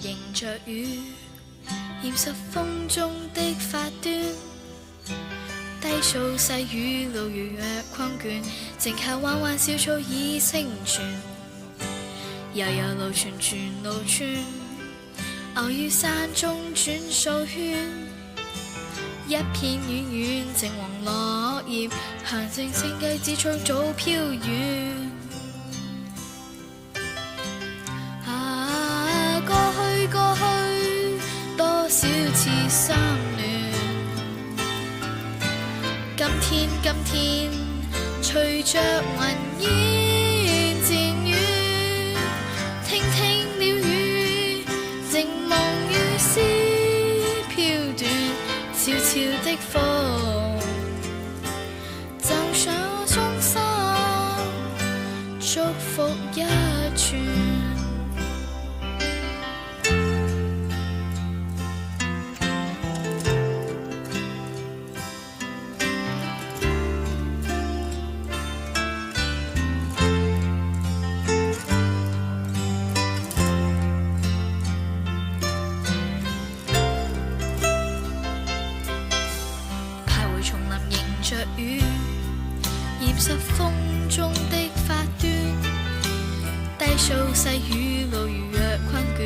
迎着雨，染濕風中的發端。低數細雨路如若困倦，靜靠彎彎小草已成全。悠悠路傳傳路轉，偶於山中轉數圈。一片遠遠淨黃落葉，閒靜靜雞子將早飄遠。過去多少次心亂，今天隨着雲煙漸遠，聽聽鳥語，靜夢如絲飄斷，悄悄的風贈上我衷心祝福一串。着雨，染濕風中的發端。低數細雨路如若困倦，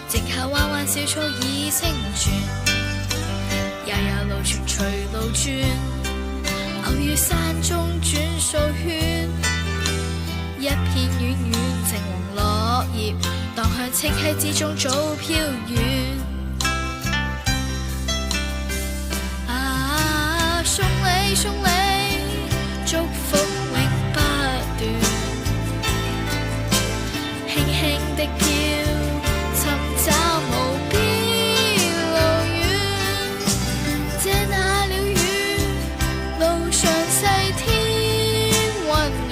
靜靠彎彎小草已成全。悠悠路傳隨路轉，偶於山中轉數圈。一片遠遠淨黃落葉，蕩向清溪之中早飄遠。送你祝福永不斷，輕輕的飄，尋找無邊路遠。這那鳥語，路上細天溫暖，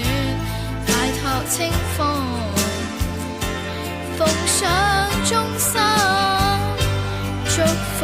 擺託清風，奉上衷心祝福。